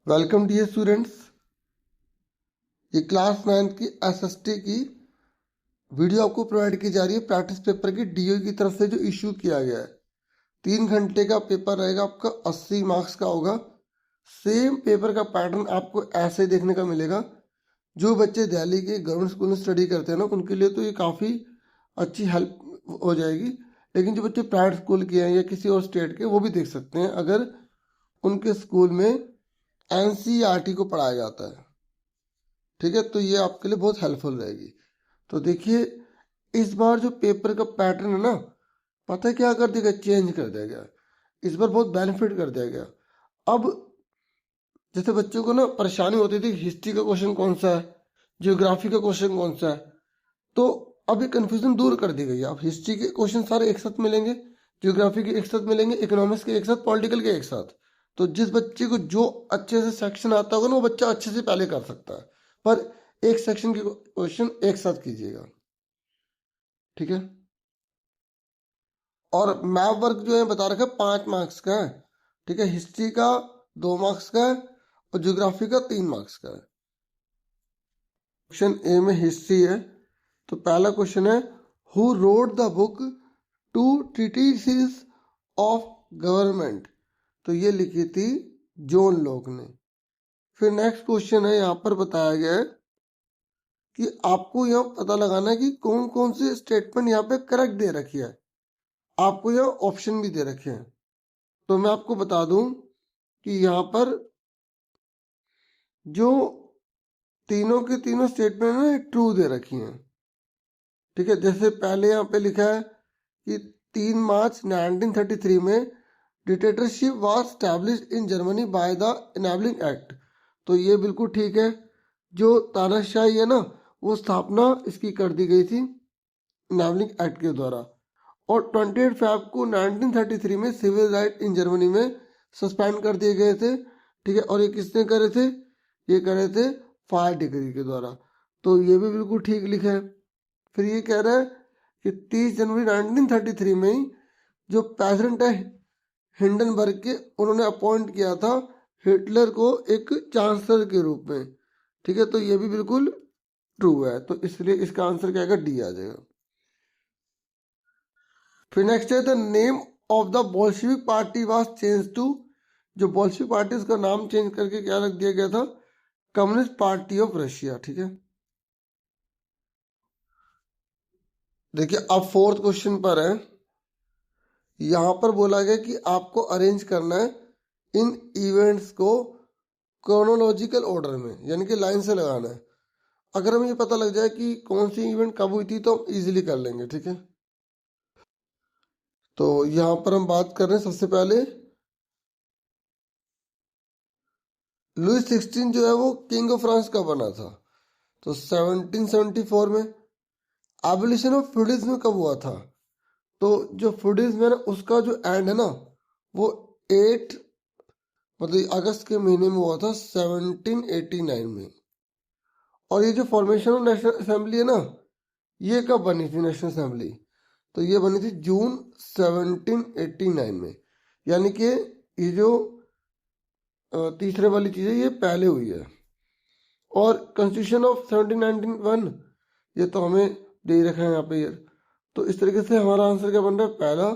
Welcome dear students. ये class 9 की SST की वीडियो आपको प्रोवाइड की जा रही है प्रैक्टिस पेपर की डीओ की तरफ से जो इशू किया गया है। 3 घंटे का पेपर रहेगा आपका, 80 मार्क्स का होगा। सेम पेपर का पैटर्न आपको ऐसे ही देखने का मिलेगा। जो बच्चे दिल्ली के गवर्नमेंट स्कूल में स्टडी करते हैं ना, उनके लिए तो ये काफ़ी अच्छी हेल्प हो जाएगी। लेकिन जो बच्चे प्राइवेट स्कूल के हैं या किसी और स्टेट के, वो भी देख सकते हैं अगर उनके स्कूल में एनसीईआरटी को पढ़ाया जाता है। ठीक है, तो ये आपके लिए बहुत हेल्पफुल रहेगी। तो देखिए, इस बार जो पेपर का पैटर्न है ना, पता है क्या कर देगा, चेंज कर देगा। इस बार बहुत बेनिफिट कर देगा। अब जैसे बच्चों को ना परेशानी होती थी, हिस्ट्री का क्वेश्चन कौन सा है, जियोग्राफी का क्वेश्चन कौन सा है, तो अब ये कन्फ्यूजन दूर कर दी गई है। अब हिस्ट्री के क्वेश्चन सारे एक साथ मिलेंगे, जियोग्राफी के एक साथ मिलेंगे, इकोनॉमिक्स के एक साथ, पॉलिटिकल के एक साथ। तो जिस बच्चे को जो अच्छे से सेक्शन आता होगा ना, वो बच्चा अच्छे से पहले कर सकता है। पर एक सेक्शन के क्वेश्चन एक साथ कीजिएगा, ठीक है। और मैप वर्क जो है बता रखा है 5 मार्क्स का है, ठीक है। हिस्ट्री का 2 मार्क्स का है और ज्योग्राफी का 3 मार्क्स का है। ऑप्शन ए में हिस्ट्री है, तो पहला क्वेश्चन है, who wrote the book two treatises of government. तो ये लिखी थी जॉन लॉक ने। फिर नेक्स्ट क्वेश्चन है, यहाँ पर बताया गया है कि आपको यहाँ पता लगाना है कि कौन कौन सी स्टेटमेंट यहाँ पे करेक्ट दे रखी है। आपको यहाँ ऑप्शन भी दे रखे हैं, तो मैं आपको बता दूं कि यहाँ पर जो तीनों की तीनों स्टेटमेंट है ट्रू दे रखी हैं, ठीक है। जैसे पहले यहाँ पे लिखा है कि 3 मार्च 1933 में dictatorship was established in Germany by the enabling act. तो ये बिल्कुल ठीक है। जो तानाशाही है ना, वो स्थापना इसकी कर दी गई थी इनेबलिंग एक्ट के द्वारा। और 28 फरवरी को 1933 में सिविल राइट इन जर्मनी में सस्पेंड कर दिए गए थे, ठीक है। और ये किसने करे थे, ये करे थे फायर डिग्री के द्वारा। तो ये भी बिल्कुल ठीक लिखा है। फिर ये कह रहा है कि 30 जनवरी 1933 में ही जो प्रेसिडेंट है हिंडनबर्ग के, उन्होंने अपॉइंट किया था हिटलर को एक चांसलर के रूप में, ठीक है। तो ये भी बिल्कुल ट्रू है, तो इसलिए इसका आंसर क्या आएगा, डी आ जाएगा। फिर नेक्स्ट है, the name of the Bolshevik party was change to. जो बोल्शेविक पार्टी, उसका नाम चेंज करके क्या रख दिया गया था, कम्युनिस्ट पार्टी ऑफ रशिया, ठीक है। देखिए, अब फोर्थ क्वेश्चन पर है। यहां पर बोला गया कि आपको अरेंज करना है इन इवेंट्स को क्रोनोलॉजिकल ऑर्डर में, यानी कि लाइन से लगाना है। अगर हमें ये पता लग जाए कि कौन सी इवेंट कब हुई थी, तो हम इजीली कर लेंगे, ठीक है। तो यहां पर हम बात कर रहे हैं सबसे पहले, लुई 16 जो है वो किंग ऑफ फ्रांस का बना था, तो 1774 में। एबोलिशन ऑफ फ्यूडलिज्म कब हुआ था, तो जो फ्यूडलिज्म है ना, उसका जो एंड है ना, वो 8 मतलब अगस्त के महीने में हुआ था, 1789 में। और ये जो फॉर्मेशन ऑफ नेशनल असेंबली है ना, ये कब बनी थी नेशनल असेंबली, तो ये बनी थी जून 1789 में। यानी कि ये जो तीसरे वाली चीज़ है, ये पहले हुई है। और कॉन्स्टिट्यूशन ऑफ 1791, ये तो हमें दे रखा है यहाँ पे ईयर। तो इस तरीके से हमारा आंसर क्या बन रहा है, पहला,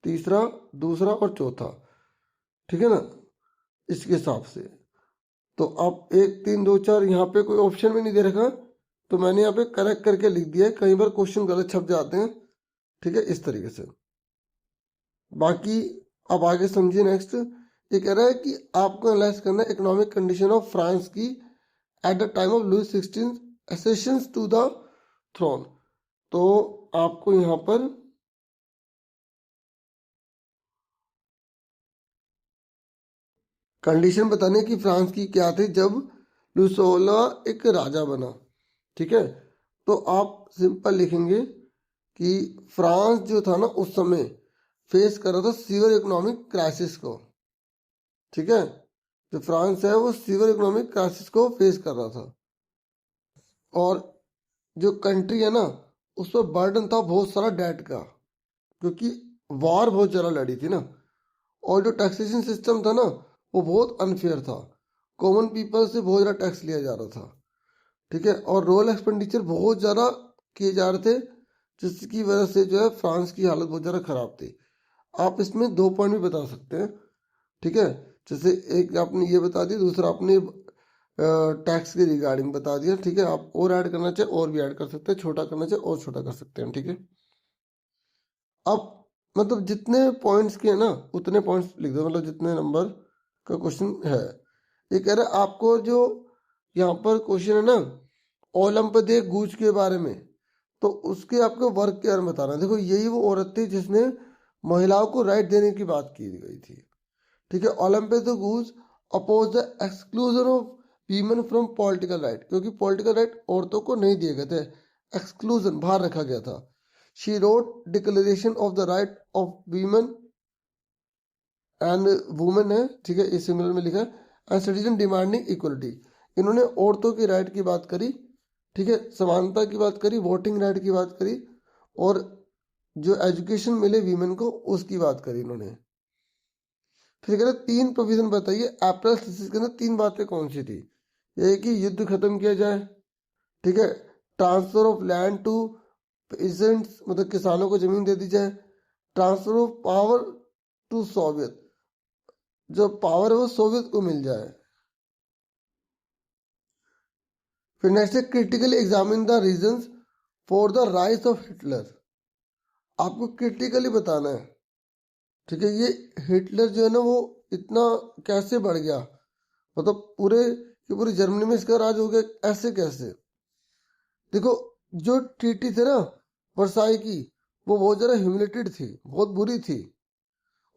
तीसरा, दूसरा और चौथा, ठीक है ना, इसके हिसाब से। तो अब 1 3 2 4 यहाँ पे कोई ऑप्शन भी नहीं दे रखा, तो मैंने यहाँ पे करेक्ट करके लिख दिया है। कई बार क्वेश्चन गलत छप जाते हैं, ठीक है, इस तरीके से। बाकी अब आगे समझिए। नेक्स्ट ये कह रहा है कि आपको एनालाइज करना है इकोनॉमिक कंडीशन ऑफ फ्रांस की at the time of Louis 16 accession to the throne. तो आपको यहाँ पर कंडीशन बताने की फ्रांस की क्या थी जब लुई 16 एक राजा बना, ठीक है। तो आप सिंपल लिखेंगे कि फ्रांस जो था ना, उस समय फेस कर रहा था सीवियर इकोनॉमिक क्राइसिस को, ठीक है। जो फ्रांस है वो सीवियर इकोनॉमिक क्राइसिस को फेस कर रहा था। और जो कंट्री है ना, उस पर बर्डन था बहुत सारा डेट का, क्योंकि वॉर बहुत ज़्यादा लड़ी थी ना। और जो टैक्सेशन सिस्टम था ना, वो बहुत अनफेयर था। कॉमन पीपल से बहुत ज़्यादा टैक्स लिया जा रहा था, ठीक है, और रॉयल एक्सपेंडिचर बहुत ज़्यादा किए जा रहे थे, जिसकी वजह से जो है फ्रांस की हालत बहुत ज़्यादा खराब थी। आप इसमें 2 पॉइंट भी बता सकते हैं, ठीक है, जैसे एक आपने ये बता दिया, दूसरा आपने टैक्स के रिगार्डिंग बता दिया, ठीक है। आप और ऐड करना चाहे और भी ऐड कर सकते हैं, छोटा करना चाहे और छोटा कर सकते हैं, ठीक है। अब मतलब जितने पॉइंट्स के हैं ना उतने पॉइंट्स लिख दो, मतलब जितने नंबर का क्वेश्चन है। ये कह रहा है आपको जो यहाँ पर क्वेश्चन है ना ओलंपिक गूंज के बारे में, तो उसके आपको वर्क के बारे में बताना है। देखो यही वो औरत थी जिसने महिलाओं को राइट देने की बात की गई थी, ठीक है। Olympe de Gouges oppose the exclusion of women from political right, क्योंकि पॉलिटिकल राइट औरतों को नहीं दिए गए थे, एक्सक्लूजन बाहर रखा गया था। She wrote declaration of the right of women and women है, ठीक है, इस सिंगुलर में लिखा है, एंड सिटीजन डिमांडिंग इक्वलिटी। इन्होंने औरतों की राइट की बात करी, ठीक है, समानता की बात करी, वोटिंग राइट की बात करी, और जो एजुकेशन मिले वीमेन को उसकी बात करी इन्होंने। फिर कह रहे 3 प्रोविजन बताइए अप्रैल 36 के अंदर 3 बातें कौन सी थी। ये कि युद्ध खत्म किया जाए, ठीक है, transfer of land to peasants, मतलब किसानों को जमीन दे दी जाए, transfer of power to Soviet, जो पावर है वो सोवियत को मिल जाए। फिर नेक्स्ट है critically examine the reasons for the rise of Hitler. आपको क्रिटिकली बताना है, ठीक है, ये हिटलर जो है ना वो इतना कैसे बढ़ गया, मतलब पूरे की पूरी जर्मनी में इसका राज हो गया, ऐसे कैसे। देखो जो ट्रीटी थे ना वर्साई की, वो बहुत ज़्यादा ह्यूमिलेटेड थी, बहुत बुरी थी,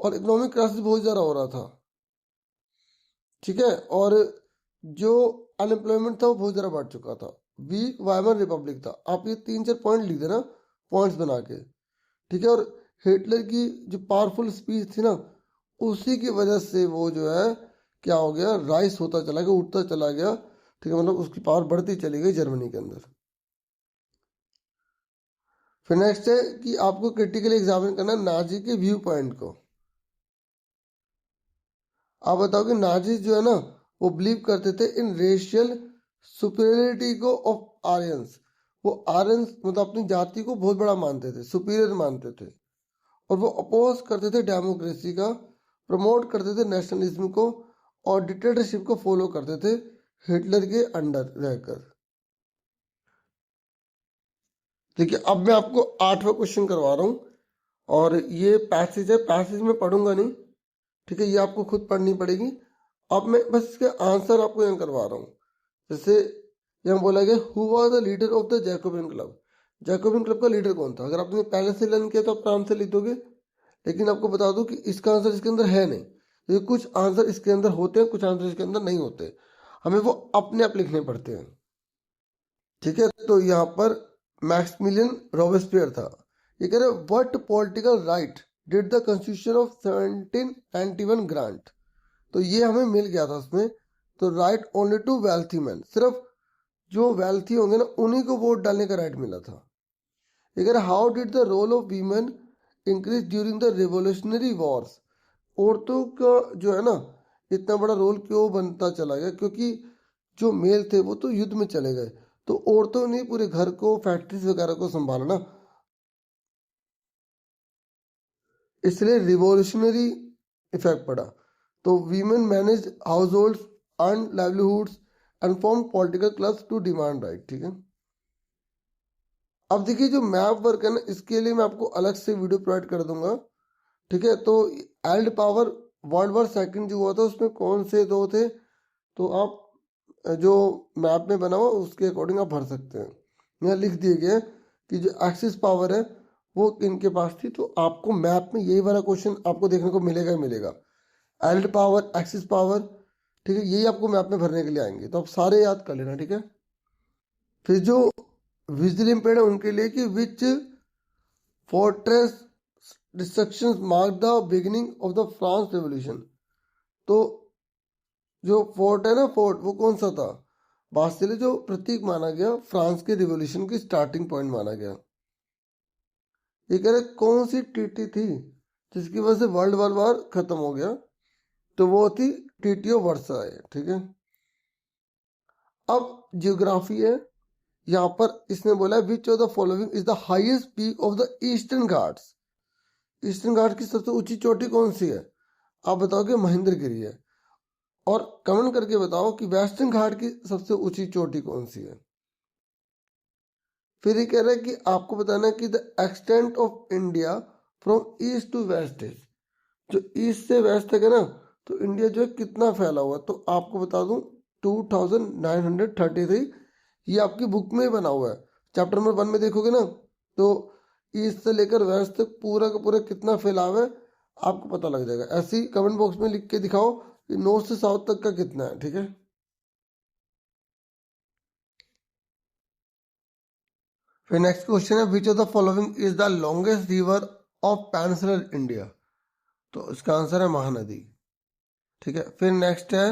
और इकोनॉमिक क्राइसिस बहुत ज़्यादा हो रहा था, ठीक है, और जो अनएम्प्लॉयमेंट था वो बहुत ज़्यादा बढ़ चुका था, वीक वाइमर रिपब्लिक था। आप ये 3-4 पॉइंट लिख देना पॉइंट्स बना के, ठीक है। और हिटलर की जो पावरफुल स्पीच थी ना, उसी की वजह से वो जो है क्या हो गया, राइस होता चला गया, उठता चला गया, ठीक है, मतलब उसकी पावर बढ़ती चली गई जर्मनी के अंदर। फिर नेक्स्ट है कि आपको क्रिटिकली एग्जामिन करना है नाजी के व्यू पॉइंट को। आप बताओ कि नाजी जो है ना वो बिलीव करते थे इन रेशियल सुपीरियरिटी को ऑफ आर्यंस। वो आर्यंस मतलब अपनी जाति को बहुत बड़ा मानते थे, सुपीरियर मानते थे, और वो अपोज करते थे डेमोक्रेसी का, प्रमोट करते थे नेशनलिज्म को, और डिक्टेटरशिप को फॉलो करते थे हिटलर के अंडर रहकर। देखिए अब मैं आपको 8वां क्वेश्चन करवा रहा हूँ, और ये पैसेज है, पैसेज में पढ़ूंगा नहीं, ठीक है, ये आपको खुद पढ़नी पड़ेगी। अब मैं बस इसके आंसर आपको यहाँ करवा रहा हूँ। जैसे यहाँ बोला गया who was the leader of the Jacobin club. Jacobin club का लीडर कौन था, अगर आपने पहले से लर्न किया तो आप आराम से लिख दोगे, लेकिन आपको बता दूं कि इसका आंसर इसके अंदर है नहीं, क्योंकि कुछ आंसर इसके अंदर होते हैं, कुछ आंसर इसके अंदर नहीं होते, हमें वो अपने आप लिखने पड़ते हैं, ठीक है। तो यहाँ पर मैक्सिमिलियन रॉबेस्पियर था। ये कह रहे what political right did the constitution of 1791 grant. तो ये हमें मिल गया था उसमें, तो right only to wealthy man, सिर्फ जो वेल्थी होंगे ना उन्हीं को वोट डालने का राइट मिला था। ये कह रहे how did the role of women increase during the revolutionary wars. औरतों का जो है ना इतना बड़ा रोल क्यों बनता चला गया, क्योंकि जो मेल थे वो तो युद्ध में चले गए, तो औरतों ने पूरे घर को, फैक्ट्रीज वगैरह को संभाला ना, इसलिए रिवॉल्यूशनरी इफेक्ट पड़ा। तो women manage household, earn livelihoods, and form political clubs to demand right, ठीक है। अब देखिए जो मैप वर्क है ना, इसके लिए मैं आपको अलग से वीडियो प्रोवाइड कर दूंगा, ठीक है। तो एल्ड पावर वर्ल्ड वॉर सेकंड जो हुआ था उसमें कौन से दो थे, तो आप जो मैप में बना हुआ उसके अकॉर्डिंग आप भर सकते हैं। यहाँ लिख दिए गए कि जो एक्सिस पावर है वो इनके पास थी, तो आपको मैप में यही वाला क्वेश्चन आपको देखने को मिलेगा ही मिलेगा, एल्ड पावर, एक्सिस पावर, ठीक है, यही आपको मैप में भरने के लिए आएंगे, तो आप सारे याद कर लेना, ठीक है। फिर जो विजुअली इम्पेयर्ड है उनके लिए कि which fortress destructions mark the beginning of the France revolution. तो जो फोर्ट है ना, फोर्ट वो कौन सा था, बास्टिले, जो प्रतीक माना गया फ्रांस के रिवोल्यूशन की स्टार्टिंग पॉइंट माना गया। ये कह रहे कौन सी ट्रीटी थी जिसकी वजह से वर्ल्ड वॉर खत्म हो गया, तो वो थी ट्रीटी ऑफ वर्साई, ठीक है। अब जियोग्राफी है, यहाँ पर इसने बोला which of the following is the highest peak of the Eastern Ghats. Eastern Ghat की सबसे ऊंची चोटी कौन सी है? आप बताओगे महेंद्रगिरी है। और कमेंट करके बताओ कि वेस्टर्न घाट की सबसे ऊंची चोटी कौन सी है। फिर ये कह रहा है कि आपको बताना है कि the extent of India from east to west is, जो ईस्ट से वेस्ट तक है ना, तो इंडिया जो है कितना फैला हुआ है, तो आपको बता दूं 2933। ये आपकी बुक में ही बना हुआ है, चैप्टर नंबर 1 में देखोगे ना, तो ईस्ट से लेकर वेस्ट तक पूरा का पूरा कितना फैलाव है आपको पता लग जाएगा। ऐसे ही कमेंट बॉक्स में लिख के दिखाओ कि नॉर्थ से साउथ तक का कितना है, ठीक है। फिर नेक्स्ट क्वेश्चन है विच of the following is the longest river of peninsular India, तो इसका आंसर है महानदी, ठीक है। फिर नेक्स्ट है,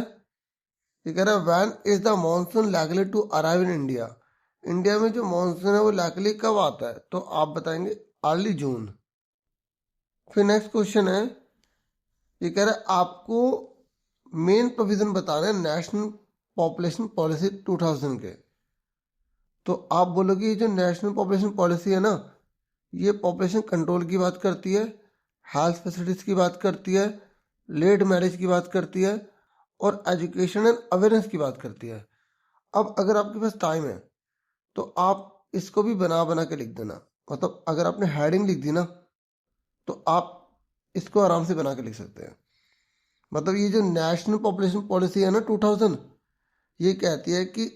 ये कह रहा है when is the monsoon likely to arrive in India, India में जो मॉनसून है वो लाइकली कब आता है, तो आप बताएंगे अर्ली जून। फिर नेक्स्ट क्वेश्चन है, ये कह रहा है आपको मेन प्रोविजन बताना है नेशनल पॉपुलेशन पॉलिसी 2000 के, तो आप बोलोगे ये जो नेशनल पॉपुलेशन पॉलिसी है ना, ये पॉपुलेशन कंट्रोल की बात करती है, हेल्थ फैसिलिटीज की बात करती है, लेट मैरिज की बात करती है, और एजुकेशन एंड अवेयरनेस की बात करती है। अब अगर आपके पास टाइम है तो आप इसको भी बना बना के लिख देना, मतलब अगर आपने हेडिंग लिख दी ना तो आप इसको आराम से बना के लिख सकते हैं। मतलब ये जो नेशनल पॉपुलेशन पॉलिसी है ना 2000, ये कहती है कि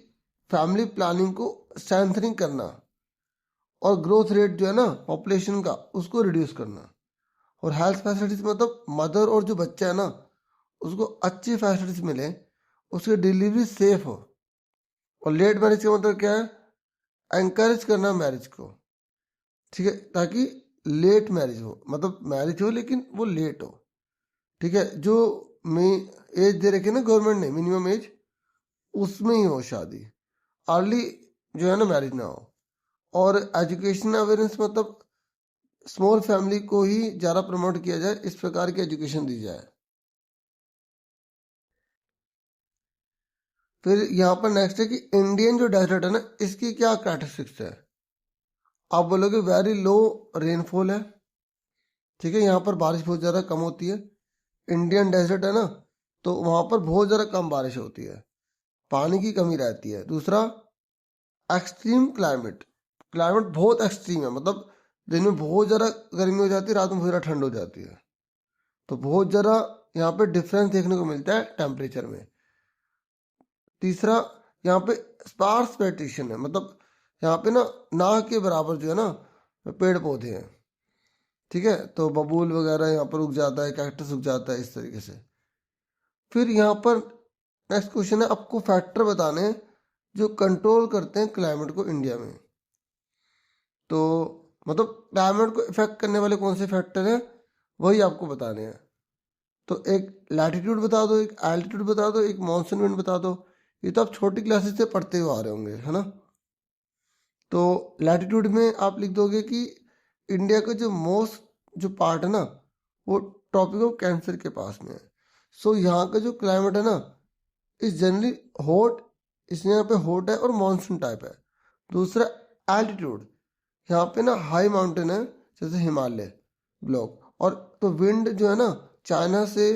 फैमिली प्लानिंग को स्ट्रेंथनिंग करना और ग्रोथ रेट जो है ना पॉपुलेशन का उसको रिड्यूस करना, और हेल्थ फैसिलिटीज मतलब मदर और जो बच्चा है ना उसको अच्छी फैसिलिटीज मिले, उसकी डिलीवरी सेफ हो। और लेट मैरिज का मतलब क्या है? एंकरेज करना मैरिज को, ठीक है, ताकि लेट मैरिज हो, मतलब मैरिज हो लेकिन वो लेट हो, ठीक है। जो एज दे रखी है ना गवर्नमेंट ने मिनिमम एज, उसमें ही हो शादी, अर्ली जो है ना मैरिज ना हो। और एजुकेशन अवेयरनेस मतलब स्मॉल फैमिली को ही ज़्यादा प्रमोट किया जाए, इस प्रकार की एजुकेशन दी जाए। फिर यहाँ पर नेक्स्ट है कि इंडियन जो डेजर्ट है ना इसकी क्या कैरेक्टरिस्टिक्स है, आप बोलोगे वेरी लो रेनफॉल है, ठीक है, यहाँ पर बारिश बहुत ज़्यादा कम होती है। इंडियन डेजर्ट है ना, तो वहाँ पर बहुत ज़्यादा कम बारिश होती है, पानी की कमी रहती है। दूसरा, एक्सट्रीम क्लाइमेट, क्लाइमेट बहुत एक्सट्रीम है, मतलब दिन में बहुत ज़्यादा गर्मी हो जाती है, रात में बहुत ज़्यादा ठंड हो जाती है, तो बहुत ज़्यादा यहाँ पे डिफरेंस देखने को मिलता है टेम्परेचर में। तीसरा, यहाँ पे स्पार्स वेजिटेशन है, मतलब यहाँ पे ना के बराबर जो है ना पेड़ पौधे हैं, ठीक है, तो बबूल वगैरह यहाँ पर उग जाता है, कैक्टस उग जाता है इस तरीके से। फिर यहाँ पर नेक्स्ट क्वेश्चन है, आपको फैक्टर बताने हैं जो कंट्रोल करते हैं क्लाइमेट को इंडिया में। तो मतलब क्लाइमेट को इफेक्ट करने वाले कौन से फैक्टर हैं वही आपको बताने हैं। तो एक लैटिट्यूड बता दो, एक एल्टीट्यूड बता दो, एक मॉनसून विंड बता दो। ये तो आप छोटी क्लासेस से पढ़ते हुए आ रहे होंगे, है ना। तो लैटिट्यूड में आप लिख दोगे कि इंडिया का जो मोस्ट जो पार्ट है ना वो ट्रॉपिक ऑफ कैंसर के पास में है। सो यहाँ का जो क्लाइमेट है ना इस जनरली हॉट, इस यहाँ पे हॉट है और मानसून टाइप है। दूसरा, एल्टीट्यूड, यहाँ पे ना हाई माउंटेन है जैसे हिमालय ब्लॉक, और तो विंड जो है ना चाइना से,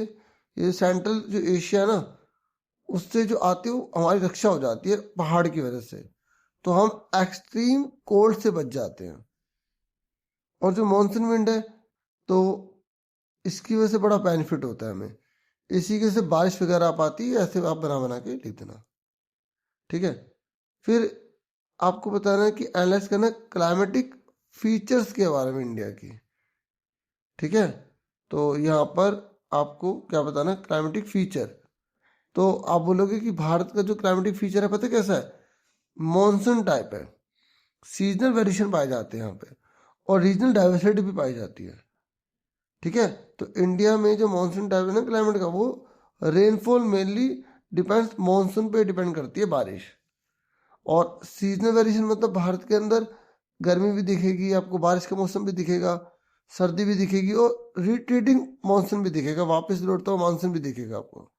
ये सेंट्रल जो एशिया है ना उससे जो आती है वो हमारी रक्षा हो जाती है पहाड़ की वजह से, तो हम एक्सट्रीम कोल्ड से बच जाते हैं। और जो मानसून विंड है तो इसकी वजह से बड़ा बेनिफिट होता है हमें, इसी के से बारिश वगैरह आप आती है, ऐसे आप बना बना के लिख देना, ठीक है। फिर आपको बताना है कि एनालाइज करना क्लाइमेटिक फीचर्स के बारे में इंडिया की, ठीक है। तो यहाँ पर आपको क्या बताना है, क्लाइमेटिक फीचर। तो आप बोलोगे कि भारत का जो क्लाइमेटिक फीचर है पता कैसा है, मॉनसून टाइप है, सीजनल वेरिएशन पाए जाते हैं यहाँ पे, और रीजनल डाइवर्सिटी भी पाई जाती है, ठीक है। तो इंडिया में जो मॉनसून टाइप है ना क्लाइमेट का, वो रेनफॉल मेनली डिपेंड्स मॉनसून पे डिपेंड करती है बारिश। और सीजनल वेरिएशन मतलब भारत के अंदर गर्मी भी दिखेगी आपको, बारिश का मौसम भी दिखेगा, सर्दी भी दिखेगी, और रिट्रीटिंग मानसून भी दिखेगा, वापस लौटता हुआ मानसून भी दिखेगा आपको।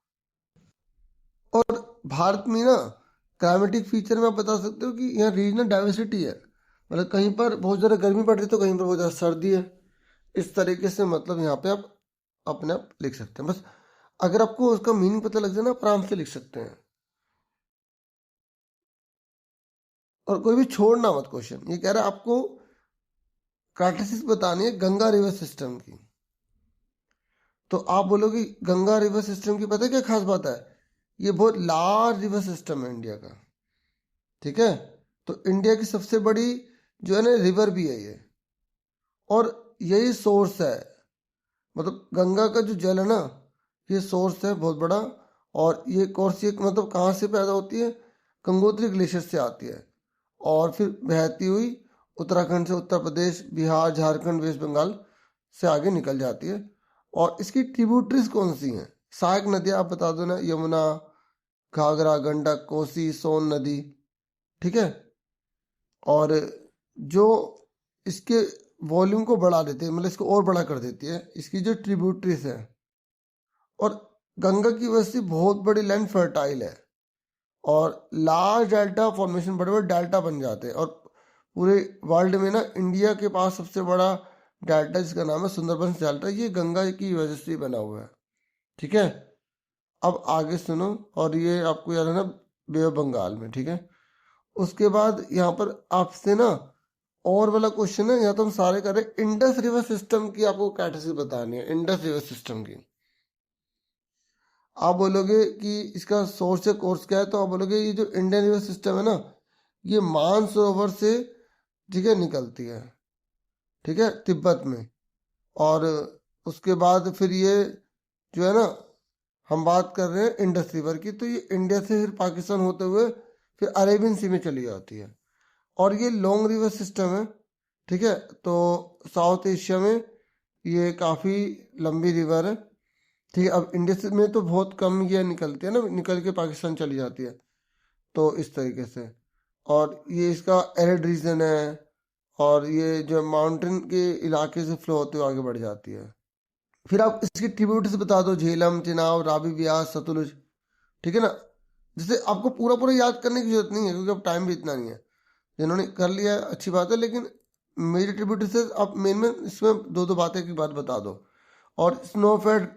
और भारत में ना क्लाइमेटिक फीचर में आप बता सकते हो कि यहाँ रीजनल डाइवर्सिटी है, मतलब कहीं पर बहुत ज़्यादा गर्मी पड़ रही है तो कहीं पर बहुत ज़्यादा सर्दी है। इस तरीके से मतलब यहाँ पे आप अपने आप लिख सकते हैं। बस अगर आपको उसका मीनिंग पता लग जाए ना, आप आराम से लिख सकते हैं। और कोई भी छोड़ना मत क्वेश्चन। ये कह रहा है आपको कैरेक्टरिस्टिक्स बतानी है गंगा रिवर सिस्टम की। तो आप बोलोगे गंगा रिवर सिस्टम की पता है क्या खास बात है? ये बहुत लार्ज रिवर सिस्टम है इंडिया का, ठीक है। तो इंडिया की सबसे बड़ी जो है ना रिवर भी है ये, और यही सोर्स है, मतलब गंगा का जो जल है ना, ये सोर्स है बहुत बड़ा। और ये कोर्स ये मतलब कहाँ से पैदा होती है? गंगोत्री ग्लेशियर से आती है, और फिर बहती हुई उत्तराखंड से उत्तर प्रदेश, बिहार, झारखंड, वेस्ट बंगाल से आगे निकल जाती है। और इसकी ट्रिब्यूटरीज कौन सी हैं? सहायक नदियाँ आप बता दो ना, यमुना, घाघरा, गंडक, कोसी, सोन नदी, ठीक है। और जो इसके वॉल्यूम को बढ़ा देते हैं, मतलब इसको और बड़ा कर देती है इसकी जो ट्रिब्यूटरीज है। और गंगा की वजह से बहुत बड़ी लैंड फर्टाइल है, और लार्ज डेल्टा फॉर्मेशन, बड़े बड़े डेल्टा बन जाते हैं। और पूरे वर्ल्ड में ना इंडिया के पास सबसे बड़ा डेल्टा जिसका नाम है सुंदरबंस डेल्टा, ये गंगा की वजह से ही बना हुआ है, ठीक है। अब आगे सुनो, और ये आपको याद है ना बे ऑफ बंगाल में, ठीक है। उसके बाद यहाँ पर आपसे ना और वाला क्वेश्चन है, यहाँ तो हम सारे कर रहे हैं। इंडस रिवर सिस्टम की आपको कैटेगरी बतानी है, इंडस रिवर सिस्टम की। आप बोलोगे कि इसका सोर्स या कोर्स क्या है, तो आप बोलोगे ये जो इंडियन रिवर सिस्टम है ना, ये मानसरोवर से, ठीक है, निकलती है, ठीक है, तिब्बत में। और उसके बाद फिर ये जो है ना, हम बात कर रहे हैं इंडस रिवर की, तो ये इंडिया से फिर पाकिस्तान होते हुए फिर अरेबियन सी में चली जाती है। और ये लॉन्ग रिवर सिस्टम है, ठीक है। तो साउथ एशिया में ये काफ़ी लंबी रिवर है, ठीक है। अब इंडिया से में तो बहुत कम ये निकलती है ना, निकल के पाकिस्तान चली जाती है, तो इस तरीके से। और ये इसका एरिड रीजन है, और ये जो माउंटेन के इलाके से फ्लो होते हुए आगे बढ़ जाती है। फिर आप इसकी ट्रिब्यूटरीज बता दो, झेलम, चिनाब, रावी, ब्यास, सतलुज, ठीक है ना। जैसे आपको पूरा पूरा याद करने की जरूरत नहीं है, क्योंकि अब टाइम भी इतना नहीं है। जिन्होंने कर लिया है अच्छी बात है, लेकिन मेरी ट्रिब्यूटरी से आप मेन में इसमें दो दो बातें की बात बता दो। और स्नोफेड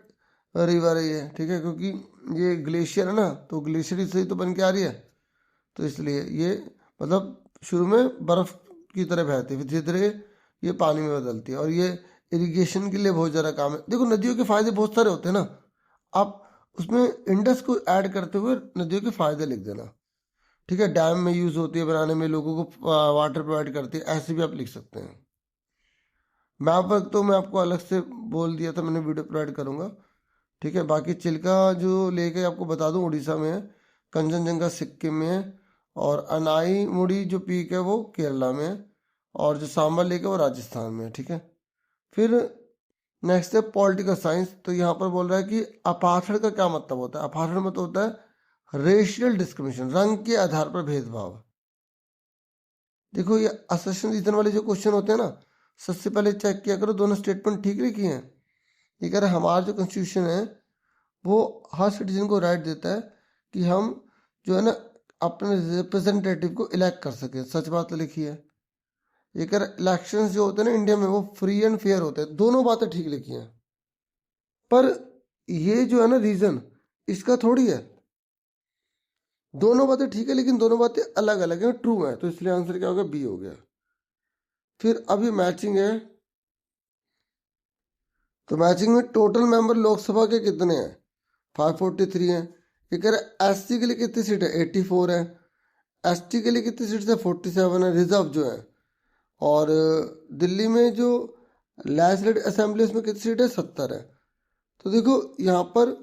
रिवर है ये, ठीक है, क्योंकि ये ग्लेशियर है ना, तो ग्लेशियर से ही तो बन के आ रही है, तो इसलिए ये मतलब शुरू में बर्फ की तरह बहती है, फिर धीरे धीरे ये पानी में बदलती है। और ये इरिगेशन के लिए बहुत ज़्यादा काम है। देखो नदियों के फायदे बहुत सारे होते हैं ना, आप उसमें इंडस को ऐड करते हुए नदियों के फायदे लिख देना, ठीक है। डैम में यूज होती है बनाने में, लोगों को वाटर प्रोवाइड करती है, ऐसे भी आप लिख सकते हैं। मैप वर्क तो मैं आपको अलग से बोल दिया था, मैंने वीडियो प्रोवाइड करूंगा, ठीक है। बाकी चिल्का जो लेके आपको बता दूं उड़ीसा में है, कंचनजंगा सिक्किम में है, और अनाई मुड़ी जो पीक है वो केरला में है, और जो सांबर लेक है वो राजस्थान में है, ठीक है। फिर नेक्स्ट है पॉलिटिकल साइंस। तो यहाँ पर बोल रहा है कि अपार्थड का क्या मतलब होता है? अपार्थड मतलब होता है रेशियल डिस्क्रिमिनेशन, रंग के आधार पर भेदभाव। देखो ये असर्शन रीजन वाले जो क्वेश्चन होते हैं ना, सबसे पहले चेक किया करो दोनों स्टेटमेंट ठीक लिखी हैं। ये कह रहा है हमारा जो कॉन्स्टिट्यूशन है वो हर सिटीजन को राइट देता है कि हम जो है ना अपने रिप्रेजेंटेटिव को इलेक्ट कर सके, सच बात तो लिखी है। ये कह रहा इलेक्शन जो होते हैं ना इंडिया में वो फ्री एंड फेयर होते हैं, दोनों बातें ठीक लिखी हैं। पर ये जो है ना रीजन, इसका थोड़ी है, दोनों बातें ठीक है लेकिन दोनों बातें अलग अलग हैं, ट्रू है, तो इसलिए आंसर क्या हो गया? बी हो गया। फिर अभी मैचिंग है, तो मैचिंग में टोटल मेंबर लोकसभा के कितने हैं? 543 हैं। ये कह रहा है एससी के लिए कितनी सीट है? 84 है। एसटी के लिए कितनी सीट है? 47 है, रिजर्व जो है। और दिल्ली में जो लेजिस्लेटिव असेंबली में कितनी सीट है? 70 है। तो देखो यहाँ पर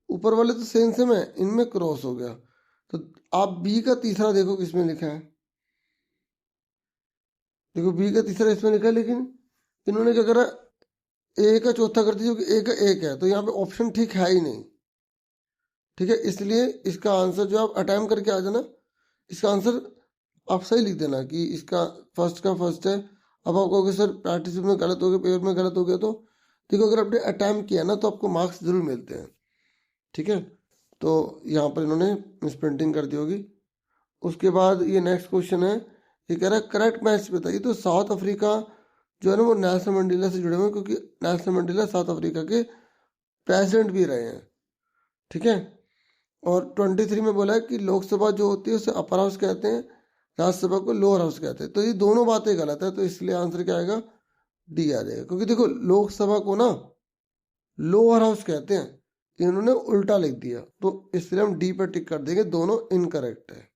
ऊपर वाले तो सेम सेम है, इनमें क्रॉस हो गया। तो आप बी का तीसरा देखो किसमें लिखा है, देखो बी का तीसरा इसमें लिखा है, लेकिन इन्होंने क्या करा, ए का चौथा कर दिया, क्योंकि ए का एक है, तो यहाँ पे ऑप्शन ठीक है ही नहीं, ठीक है। इसलिए इसका आंसर जो आप अटैम्प्ट करके आ जाना, इसका आंसर आप सही लिख देना कि इसका फर्स्ट का फर्स्ट है। अब आप कहोगे सर प्रैक्टिस में गलत हो गया, पेपर में गलत हो गया, तो देखो अगर आपने अटैम्प्ट किया ना तो आपको मार्क्स जरूर मिलते हैं, ठीक है। तो यहाँ पर इन्होंने मिसप्रिंटिंग कर दी होगी। उसके बाद ये नेक्स्ट क्वेश्चन है, ये कह रहा है करेक्ट मैच बताइए। तो साउथ अफ्रीका जो है ना वो नेल्सन मंडेला से जुड़े हुए हैं, क्योंकि नेल्सन मंडेला साउथ अफ्रीका के प्रेसिडेंट भी रहे हैं। ठीक है। और 23 में बोला है कि लोकसभा जो होती है उसे अपर हाउस कहते हैं, राज्यसभा को लोअर हाउस कहते हैं। तो ये दोनों बातें गलत है, तो इसलिए आंसर क्या आएगा, डी आ जाएगा। क्योंकि देखो लोकसभा को ना लोअर हाउस कहते हैं, इन्होंने उल्टा लिख दिया, तो इसलिए हम डी पर टिक कर देंगे, दोनों इनकरेक्ट है।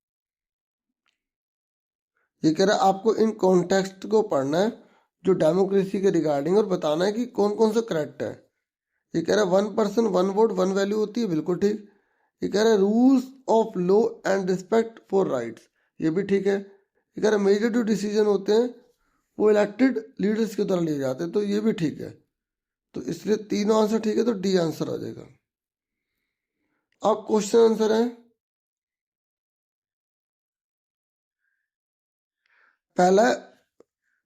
ये कह रहा है आपको इन कॉन्टेक्स्ट को पढ़ना है जो डेमोक्रेसी के रिगार्डिंग, और बताना है कि कौन कौन सा करेक्ट है। ये कह रहा है 1 पर्सन 1 वोट 1 वैल्यू होती है, बिल्कुल ठीक। ये कह रहा है rules of law and respect for rights, ये भी ठीक है। ये कह रहा है मेजर जो डिसीजन होते हैं वो इलेक्टेड लीडर्स के द्वारा लिए जाते हैं, तो ये भी ठीक है। तो इसलिए तीनों आंसर ठीक है, तो डी आंसर आ जाएगा। अब क्वेश्चन आंसर है। पहला,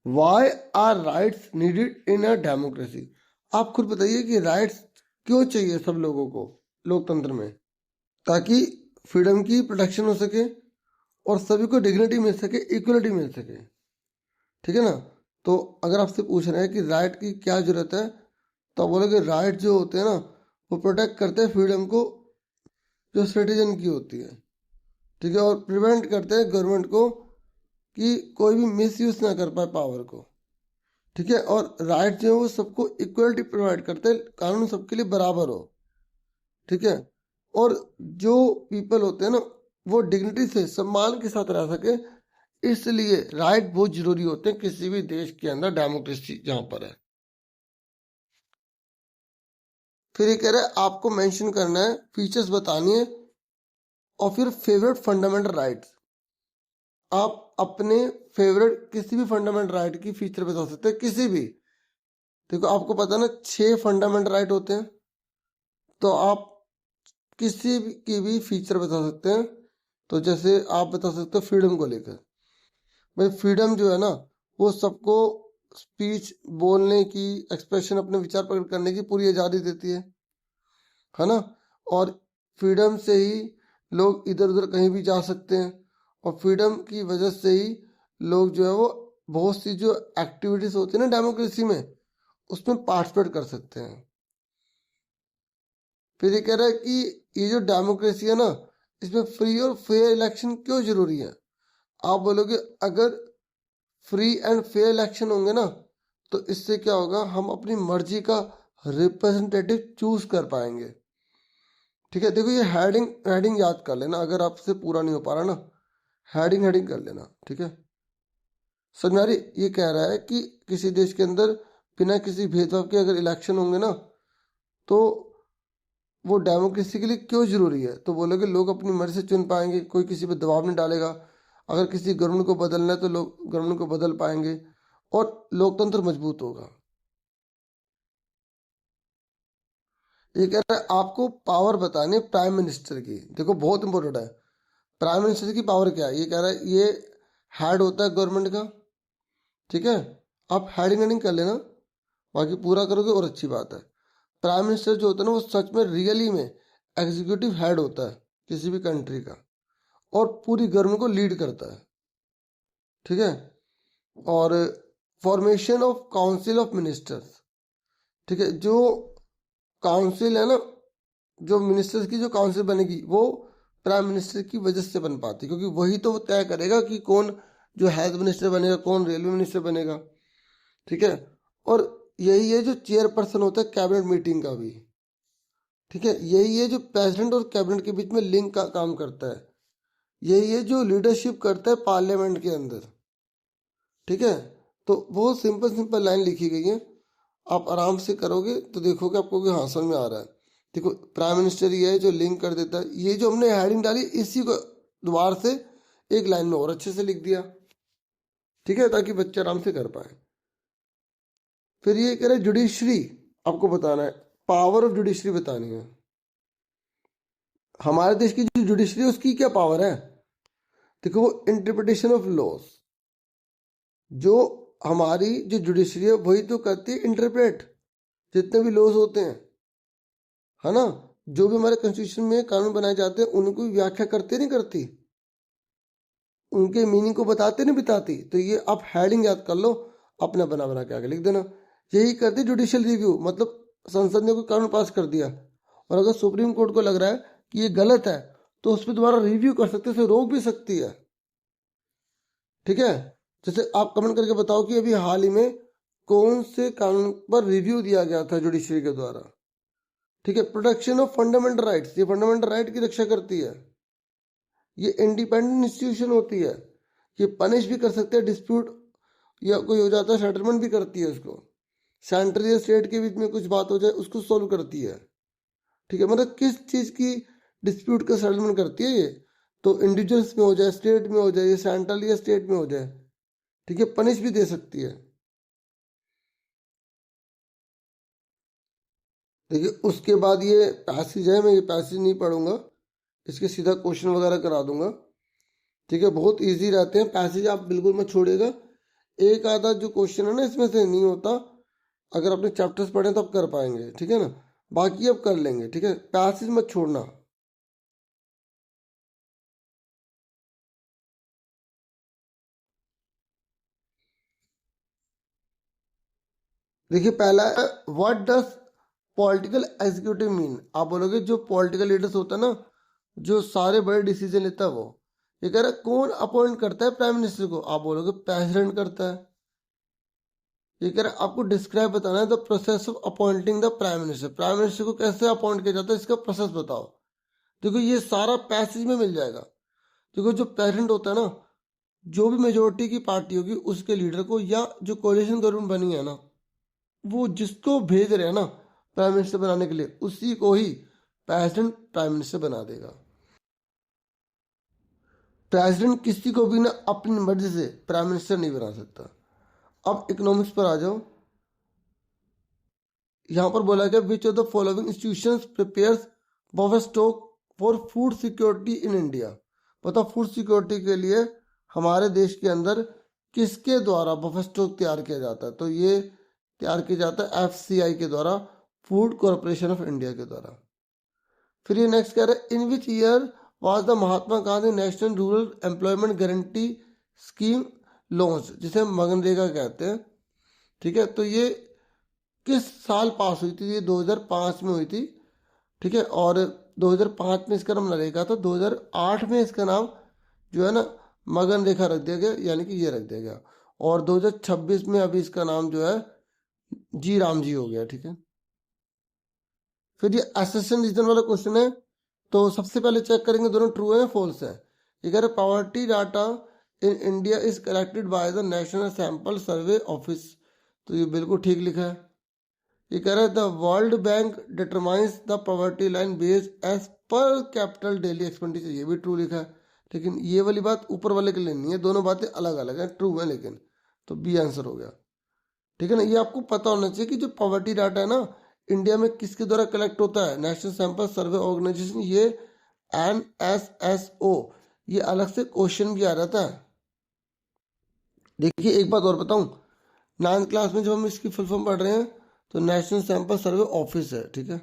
why are rights needed in a democracy. आप खुद बताइए कि राइट्स क्यों चाहिए सब लोगों को लोकतंत्र में, ताकि फ्रीडम की प्रोटेक्शन हो सके और सभी को डिग्निटी मिल सके, इक्वलिटी मिल सके। ठीक है ना। तो अगर आपसे पूछ रहे हैं कि राइट की क्या जरूरत है, तो आप बोलोगे राइट जो होते हैं ना वो प्रोटेक्ट करते हैं फ्रीडम को जो सिटीजन की होती है। ठीक है। और प्रिवेंट करते हैं गवर्नमेंट को कि कोई भी मिस यूज ना कर पाए पावर को। ठीक है। और राइट जो है वो सबको इक्वलिटी प्रोवाइड करते हैं, कानून सबके लिए बराबर हो। ठीक है। और जो पीपल होते हैं ना वो डिग्निटी से सम्मान के साथ रह सके, इसलिए राइट बहुत जरूरी होते हैं किसी भी देश के अंदर, डेमोक्रेसी जहां पर है। फिर ये कह रहे हैं आपको मेंशन करना है, फीचर्स बतानी है और फिर फेवरेट फंडामेंटल राइट्स। आप अपने फेवरेट किसी भी फंडामेंटल राइट की फीचर बता सकते हैं, किसी भी। देखो आपको पता है ना 6 फंडामेंटल राइट होते हैं, तो आप किसी भी की भी फीचर बता सकते हैं। तो जैसे आप बता सकते हो फ्रीडम को लेकर, भाई फ्रीडम जो है ना वो सबको स्पीच बोलने की, एक्सप्रेशन अपने विचार प्रकट करने की पूरी आज़ादी देती है ना। और फ्रीडम से ही लोग इधर उधर कहीं भी जा सकते हैं, और फ्रीडम की वजह से ही लोग जो है वो बहुत सी जो एक्टिविटीज होती है ना डेमोक्रेसी में उसमें पार्टिसिपेट कर सकते हैं। फिर ये कह रहा है कि ये जो डेमोक्रेसी है ना इसमें फ्री और फेयर इलेक्शन क्यों जरूरी है। आप बोलोगे अगर फ्री एंड फेयर इलेक्शन होंगे ना तो इससे क्या होगा, हम अपनी मर्जी का रिप्रेजेंटेटिव चूज कर पाएंगे। ठीक है। देखो ये हेडिंग हेडिंग याद कर लेना, अगर आपसे पूरा नहीं हो पा रहा ना हेडिंग हेडिंग कर लेना। ठीक है। समझ में आ रही। ये कह रहा है कि किसी देश के अंदर बिना किसी भेदभाव के अगर इलेक्शन होंगे ना तो वो डेमोक्रेसी के लिए क्यों जरूरी है। तो बोलोगे लोग अपनी मर्जी से चुन पाएंगे, कोई किसी पे दबाव नहीं डालेगा। अगर किसी गवर्नमेंट को बदलना है तो लोग गवर्नमेंट को बदल पाएंगे और लोकतंत्र मजबूत होगा। ये कह रहा है आपको पावर बतानी है प्राइम मिनिस्टर की। देखो बहुत इंपॉर्टेंट है, प्राइम मिनिस्टर की पावर क्या है। ये कह रहा है ये हेड होता है गवर्नमेंट का। ठीक है। आप हेडिंग हेडिंग कर लेना, बाकी पूरा करोगे और अच्छी बात है। प्राइम मिनिस्टर जो होता है ना वो सच में रियली में एग्जीक्यूटिव हेड होता है किसी भी कंट्री का, और पूरी गवर्नमेंट को लीड करता है। ठीक है। और formation of council of ministers. ठीक है। जो काउंसिल है ना, जो मिनिस्टर्स की जो काउंसिल बनेगी वो प्राइम मिनिस्टर की वजह से बन पाती, क्योंकि वही तो तय करेगा कि कौन जो हेल्थ मिनिस्टर बनेगा, कौन रेलवे मिनिस्टर बनेगा। ठीक है। और यही है जो चेयरपर्सन होता है कैबिनेट मीटिंग का भी। ठीक है। यही है जो प्रेसिडेंट और कैबिनेट के बीच में लिंक का काम करता है। यही है जो लीडरशिप करता है पार्लियामेंट के अंदर। ठीक है। तो बहुत सिंपल सिंपल लाइन लिखी गई है, आप आराम से करोगे तो देखोगे आपको कि हाँ समझ में आ रहा है। देखो प्राइम मिनिस्टर ये है जो लिंक कर देता है, ये जो हमने हेडिंग डाली इसी को दोबारा से एक लाइन में और अच्छे से लिख दिया। ठीक है, ताकि बच्चे आराम से कर पाए। फिर ये कह रहे जुडिशरी आपको बताना है, पावर ऑफ जुडिशरी बतानी है। हमारे देश की जो जुडिशरी है उसकी क्या पावर है। देखो वो इंटरप्रिटेशन ऑफ लॉस, जो हमारी जो जुडिशरी है वही तो करती है इंटरप्रेट जितने भी लॉज होते हैं, है ना। जो भी हमारे कॉन्स्टिट्यूशन में कानून बनाए जाते हैं उनको व्याख्या करते नहीं करती, उनके मीनिंग को बताते नहीं बताती। तो ये आप हेडिंग याद कर लो, अपना बना बना के आगे लिख देना। यही करती जुडिशियल रिव्यू, मतलब संसद ने कोई कानून पास कर दिया और अगर सुप्रीम कोर्ट को लग रहा है कि ये गलत है तो उस पर दोबारा रिव्यू कर सकते हैं, उसे रोक भी सकती है। ठीक है, जैसे आप कमेंट करके बताओ कि अभी हाल ही में कौन से कानून पर रिव्यू दिया गया था जुडिशरी के द्वारा। ठीक है, प्रोटेक्शन ऑफ फंडामेंटल राइट्स, ये फंडामेंटल राइट की रक्षा करती है। ये इंडिपेंडेंट इंस्टीट्यूशन होती है, ये पनिश भी कर सकते हैं, डिस्प्यूट या कोई हो जाता है सेटलमेंट भी करती है उसको। सेंट्रल या स्टेट के बीच में कुछ बात हो जाए उसको सोल्व करती है। ठीक है, मतलब किस चीज़ की डिस्प्यूट का सेटलमेंट करती है ये, तो इंडिविजुअल्स में हो जाए, स्टेट में हो जाए, ये सेंट्रल या स्टेट में हो जाए। ठीक है, पनिश भी दे सकती है। देखिए उसके बाद ये पैसेज है, मैं ये पैसेज नहीं पढ़ूंगा, इसके सीधा क्वेश्चन वगैरह करा दूंगा। ठीक है, बहुत इजी रहते हैं पैसेज, आप बिल्कुल मत छोड़िएगा। एक आधा जो क्वेश्चन है ना इसमें से नहीं होता, अगर अपने चैप्टर्स पढ़ें तो आप कर पाएंगे। ठीक है ना, बाकी अब कर लेंगे। ठीक है, पैसेज मत छोड़ना। देखिए पहला है, what does political executive mean. आप बोलोगे जो पॉलिटिकल लीडर्स होता है ना, जो सारे बड़े डिसीजन लेता है वो। ये कह रहा है कौन अपॉइंट करता है प्राइम मिनिस्टर को, आप बोलोगे प्रेसिडेंट करता है। ये कह रहा है आपको डिस्क्राइब बताना है the process of appointing the prime minister, prime minister को कैसे अपॉइंट किया जाता है इसका प्रोसेस बताओ। देखो ये सारा पैसेज में मिल जाएगा। देखो जो प्रेसिडेंट होता है ना, जो भी मेजोरिटी की पार्टी होगी उसके लीडर को, या जो कोalition गवर्नमेंट बनी है ना, वो जिसको भेज रहे हैं ना प्राइम मिनिस्टर बनाने के लिए, उसी को ही प्रेसिडेंट प्राइम मिनिस्टर बना देगा। प्रेसिडेंट किसी को भी ना अपनी मर्जी से प्राइम मिनिस्टर नहीं बना सकता। अब इकोनॉमिक्स पर आ जाओ। यहां पर बोला गया विच of the following institutions prepares buffer stock for food security in India. बताओ फूड सिक्योरिटी के लिए हमारे देश के अंदर किसके द्वारा बफर स्टॉक तैयार किया जाता है, तो ये तैयार किया जाता है FCI के द्वारा, फूड कॉरपोरेशन ऑफ इंडिया के द्वारा। फिर ये नेक्स्ट कह रहे हैं in which year was the Mahatma Gandhi National Rural Employment Guarantee Scheme launch, जिसे मनरेगा कहते हैं। ठीक है, तो ये किस साल पास हुई थी, ये 2005 में हुई थी। ठीक है, और 2005 में इसका नाम नरेगा था, 2008 में इसका नाम जो है ना मगन रेखा रख दिया गया, यानी कि ये रख दिया गया, और 2026 में अभी इसका नाम जो है जी राम जी हो गया। ठीक है, फिर ये एसेशन रीजन वाला क्वेश्चन है, तो सबसे पहले चेक करेंगे दोनों ट्रू है फॉल्स है। ये कह रहे poverty data in India is collected by the national sample survey office, तो ये बिल्कुल ठीक लिखा है। ये कह रहा है the World Bank determines the poverty line base as per capital daily expenditure, ये भी ट्रू लिखा है। लेकिन ये वाली बात ऊपर वाले के लिए नहीं है, दोनों बातें अलग अलग हैं, ट्रू है लेकिन, तो बी आंसर हो गया। ठीक है ना, ये आपको पता होना चाहिए कि जो पॉवर्टी डाटा है ना इंडिया में किसके द्वारा कलेक्ट होता है, नेशनल सैंपल सर्वे ऑर्गेनाइजेशन, ये NSSO, ये अलग से क्वेश्चन भी आ जाता है। देखिए एक बात और बताऊं, 9th क्लास में जब हम इसकी फुल फॉर्म पढ़ रहे हैं तो नेशनल सैंपल सर्वे ऑफिस है। ठीक है,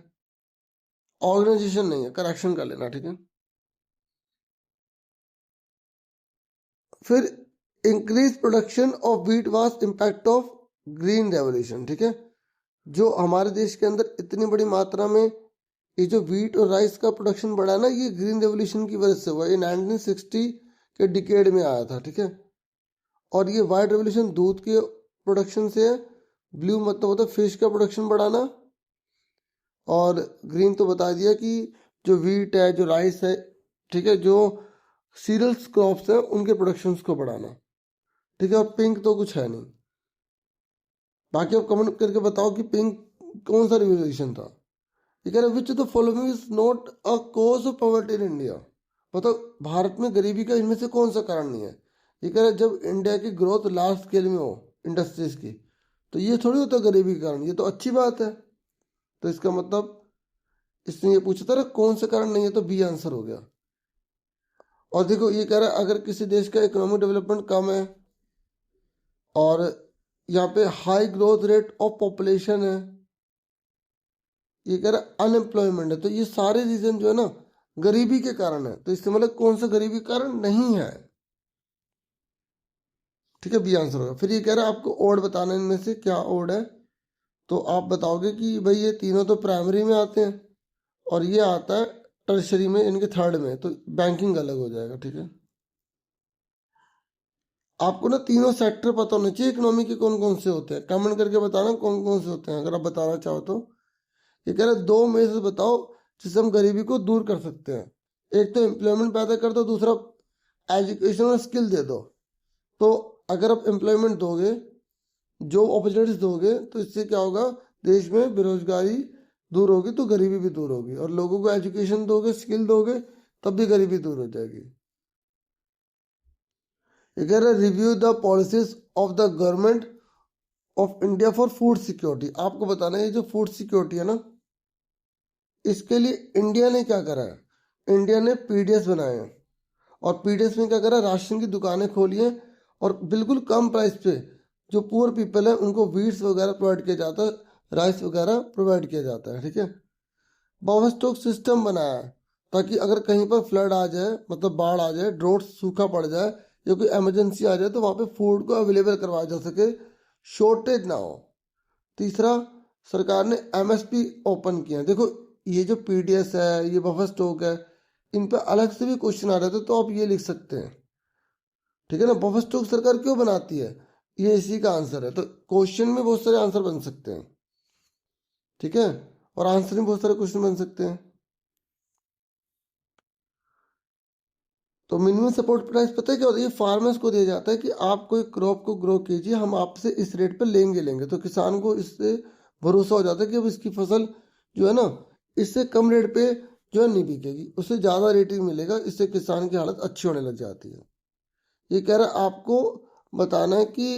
ऑर्गेनाइजेशन नहीं है, करेक्शन कर लेना। ठीक है, फिर increase production of wheat was impact of green revolution. ठीक है, जो हमारे देश के अंदर इतनी बड़ी मात्रा में ये जो व्हीट और राइस का प्रोडक्शन बढ़ा है ना, ये ग्रीन रेवोल्यूशन की वजह से हुआ। ये 1960 के डिकेड में आया था। ठीक है, और ये वाइट रेवोल्यूशन दूध के प्रोडक्शन से है, ब्लू मतलब होता है फिश का प्रोडक्शन बढ़ाना, और ग्रीन तो बता दिया कि जो व्हीट है, जो राइस है, ठीक है, जो सीरियल्स क्रॉप्स हैं उनके प्रोडक्शंस को बढ़ाना। ठीक है, और पिंक तो कुछ है नहीं। बाकी आप कमेंट करके बताओ कि पिंक कौन सा रेवोल्यूशन था। ये कह रहे which the following is not a cause of poverty in India. बताओ भारत में गरीबी का इनमें से कौन सा कारण नहीं है। ये कह रहे जब इंडिया की ग्रोथ लार्ज स्केल में हो इंडस्ट्रीज की, तो ये थोड़ी होता गरीबी के कारण, ये तो अच्छी बात है। तो इसका मतलब इसने ये पूछा था ना कौन सा कारण नहीं है, तो बी आंसर हो गया। और देखो ये कह रहा है अगर किसी देश का इकोनॉमिक डेवलपमेंट कम है और यहाँ पे high growth rate of population है, ये कह रहा है अनएम्प्लॉयमेंट है, तो ये सारे रीजन जो है ना गरीबी के कारण है। तो इससे मतलब कौन सा गरीबी के कारण नहीं है, ठीक है, बी आंसर होगा। फिर ये कह रहा है आपको ओड बताना है, इनमें से क्या ओड है। तो आप बताओगे कि भाई ये तीनों तो प्राइमरी में आते हैं और ये आता है टर्शरी में, इनके थर्ड में, तो बैंकिंग अलग हो जाएगा, ठीक है। आपको ना तीनों सेक्टर पता होने चाहिए इकोनॉमी के कौन कौन से होते हैं, कमेंट करके बताना कौन कौन से होते हैं अगर आप बताना चाहो तो। ये कह रहे हैं दो में से बताओ जिससे हम गरीबी को दूर कर सकते हैं। एक तो एम्प्लॉयमेंट पैदा कर दो, दूसरा एजुकेशन और स्किल दे दो। तो अगर आप एम्प्लॉयमेंट दोगे, जॉब अपॉर्चुनिटीज दोगे, तो इससे क्या होगा, देश में बेरोजगारी दूर होगी तो गरीबी भी दूर होगी, और लोगों को एजुकेशन दोगे, स्किल दोगे, तब भी गरीबी दूर हो जाएगी। ये कह रहे review the policies of the government of India for food security. आपको बताना है ये जो फूड सिक्योरिटी है ना, इसके लिए इंडिया ने क्या करा है, इंडिया ने पीडीएस बनाए हैं, और पीडीएस में क्या करा, राशन की दुकानें खोली हैं, और बिल्कुल कम प्राइस पे जो पुअर पीपल है उनको वीट्स वगैरह प्रोवाइड किया जाता है, राइस वगैरह प्रोवाइड किया जाता है, ठीक है। बफर स्टॉक सिस्टम बनाया है ताकि अगर कहीं पर फ्लड आ जाए, मतलब बाढ़ आ जाए, ड्रोट सूखा पड़ जाए या कोई इमरजेंसी आ जाए, तो वहाँ पे फूड को अवेलेबल करवाया जा सके, शॉर्टेज ना हो। तीसरा, सरकार ने एमएसपी ओपन किया। देखो ये जो पीडीएस है, ये बफर स्टॉक है, इन पे अलग से भी क्वेश्चन आ रहे थे, तो आप ये लिख सकते हैं, ठीक है ना। बफर स्टॉक सरकार क्यों बनाती है, ये इसी का आंसर है। तो क्वेश्चन में बहुत सारे आंसर बन सकते हैं, ठीक है, और आंसर में बहुत सारे क्वेश्चन बन सकते हैं। तो मिनिमम सपोर्ट प्राइस पता है क्या होता है, ये फार्मर्स को दिया जाता है कि आप कोई क्रॉप को ग्रो कीजिए, हम आपसे इस रेट पे लेंगे। तो किसान को इससे भरोसा हो जाता है कि अब इसकी फसल जो है ना इससे कम रेट पे जो है नहीं बिकेगी, उससे ज़्यादा रेट ही मिलेगा, इससे किसान की हालत अच्छी होने लग जाती है। ये कह रहा है आपको बताना है कि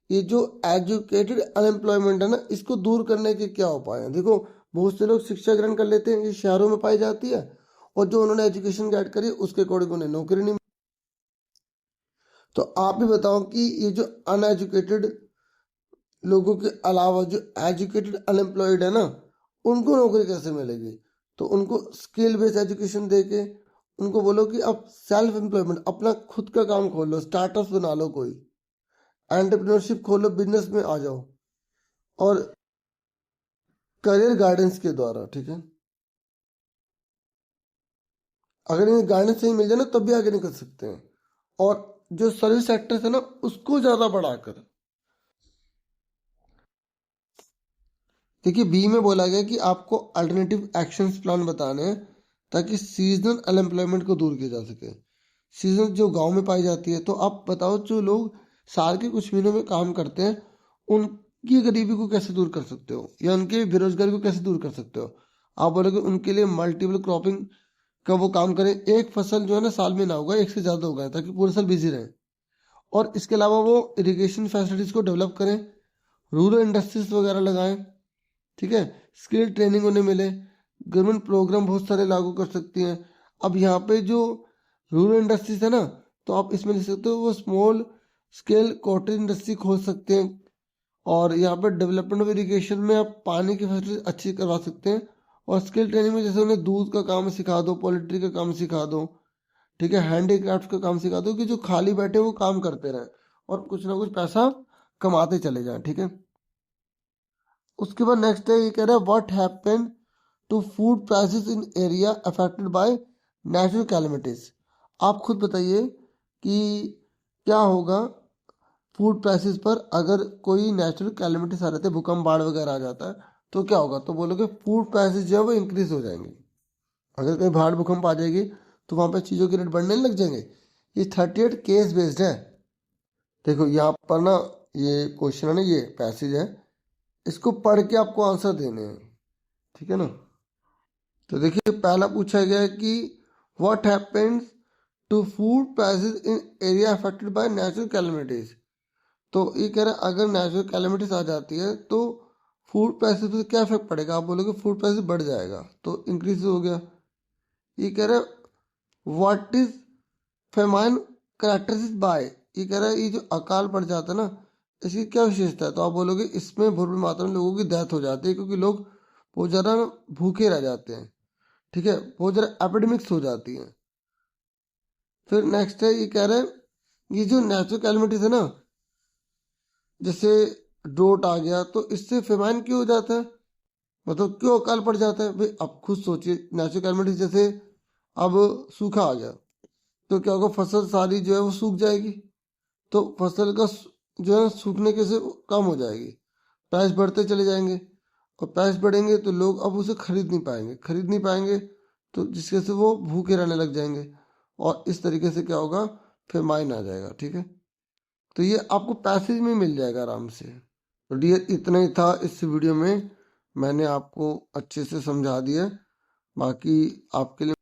ये जो एजुकेटेड अनएम्प्लॉयमेंट है ना, इसको दूर करने के क्या उपाय हैं। देखो बहुत से लोग शिक्षा ग्रहण कर लेते हैं, ये शहरों में पाई जाती है, और जो उन्होंने एजुकेशन गाइड करी उसके अकॉर्डिंग उन्हें नौकरी नहीं। तो आप भी बताओ कि ये जो अनएजुकेटेड लोगों के अलावा जो एजुकेटेड अनएम्प्लॉयड है ना, उनको नौकरी कैसे मिलेगी। तो उनको स्किल बेस्ड एजुकेशन दे के उनको बोलो कि अब सेल्फ एम्प्लॉयमेंट, अपना खुद का काम खोलो, स्टार्टअप बना लो, कोई एंटरप्रेन्योरशिप खोलो, बिजनेस में आ जाओ, और करियर गाइडेंस के द्वारा, ठीक है। अगर इन्हें गाइडेंस सही मिल जाए ना तब भी आगे निकल सकते हैं। और जो सर्विस सेक्टर है ना उसको ज़्यादा बढ़ाकर, देखिए बी में बोला गया कि आपको अल्टरनेटिव एक्शंस प्लान बताने हैं ताकि सीजनल अनएम्प्लॉयमेंट को दूर किया जा सके। सीजन जो गांव में पाई जाती है, तो आप बताओ जो लोग साल के कुछ महीनों में काम करते हैं उनकी गरीबी को कैसे दूर कर सकते हो, या उनके बेरोजगारी को कैसे दूर कर सकते हो। आप बोलोगे उनके लिए मल्टीपल क्रॉपिंग का वो काम करें, एक फसल जो है ना साल में ना होगा, एक से ज़्यादा होगा, ताकि पूरे साल बिजी रहें। और इसके अलावा वो इरिगेशन फैसिलिटीज़ को डेवलप करें, रूरल इंडस्ट्रीज वगैरह लगाएं, ठीक है, स्किल ट्रेनिंग उन्हें मिले। गवर्नमेंट प्रोग्राम बहुत सारे लागू कर सकती हैं। अब यहाँ पे जो रूरल इंडस्ट्रीज है ना, तो आप इसमें लिख सकते हो वो स्मॉल स्केल कॉटेज इंडस्ट्री खोल सकते हैं, और यहाँ पर डेवलपमेंट ऑफ इरिगेशन में आप पानी की फैसिलिटी अच्छी करवा सकते हैं। और स्किल ट्रेनिंग में जैसे उन्हें दूध का काम सिखा दो, पोल्ट्री का काम सिखा दो, ठीक है, हैंडीक्राफ्ट का काम सिखा दो, कि जो खाली बैठे वो काम करते रहें और कुछ ना कुछ पैसा कमाते चले जाएं, ठीक है। उसके बाद नेक्स्ट है, ये कह रहा है what happen to food prices in area affected by natural calamities. आप खुद बताइए कि क्या होगा फूड प्राइसेस पर अगर कोई नेचुरल कैलमिटीज आ रहते हैं, भूकंप बाढ़ वगैरह आ जाता है, तो क्या होगा। तो बोलोगे फूड प्राइसेस जो है वो इंक्रीज हो जाएंगे। अगर कहीं बाढ़ भूकंप आ जाएगी तो वहाँ पे चीज़ों के रेट बढ़ने लग जाएंगे। ये 38 केस बेस्ड है। देखो यहाँ पर ना ये क्वेश्चन है ना, ये पैसेज है, इसको पढ़ के आपको आंसर देने हैं, ठीक है ना। तो देखिए पहला पूछा गया है कि what happens to food prices in area affected by natural calamities. तो ये कह रहा है अगर नेचुरल कैलमिटीज आ जाती है तो फूड प्राइसेस पर क्या इफेक्ट पड़ेगा। आप बोलोगे फूड प्राइसेस बढ़ जाएगा, तो इंक्रीज हो गया। ये कह रहा है what is famine characteristic by. ये कह रहा है ये जो अकाल पड़ जाता है ना, इसकी क्या विशेषता है। तो आप बोलोगे इसमें भरपूर मात्रा में लोगों की डेथ हो जाती है, क्योंकि लोग बहुत ज़्यादा भूखे रह जाते हैं, ठीक है, बहुत ज़्यादा एपिडेमिक्स हो जाती हैं। फिर नेक्स्ट है, ये कह रहे हैं ये जो नेचुरल कैलमिटीज है ना, जैसे ड्रोट आ गया, तो इससे फेमाइन क्यों हो जाता है, मतलब क्यों अकाल पड़ जाता है भाई? आप खुद सोचिए, नेचुरल कैलमिटीज जैसे अब सूखा आ गया तो क्या होगा, फसल सारी जो है वो सूख जाएगी, तो फसल का जो है सूखने के से कम हो जाएगी, प्राइस बढ़ते चले जाएंगे, और प्राइस बढ़ेंगे तो लोग अब उसे खरीद नहीं पाएंगे, तो जिसकी वजह से वो भूखे रहने लग जाएंगे, और इस तरीके से क्या होगा, फेमाइन आ जाएगा, ठीक है। तो ये आपको पैसेज में मिल जाएगा आराम से। तो डियर, इतना ही था इस वीडियो में, मैंने आपको अच्छे से समझा दिया, बाकी आपके लिए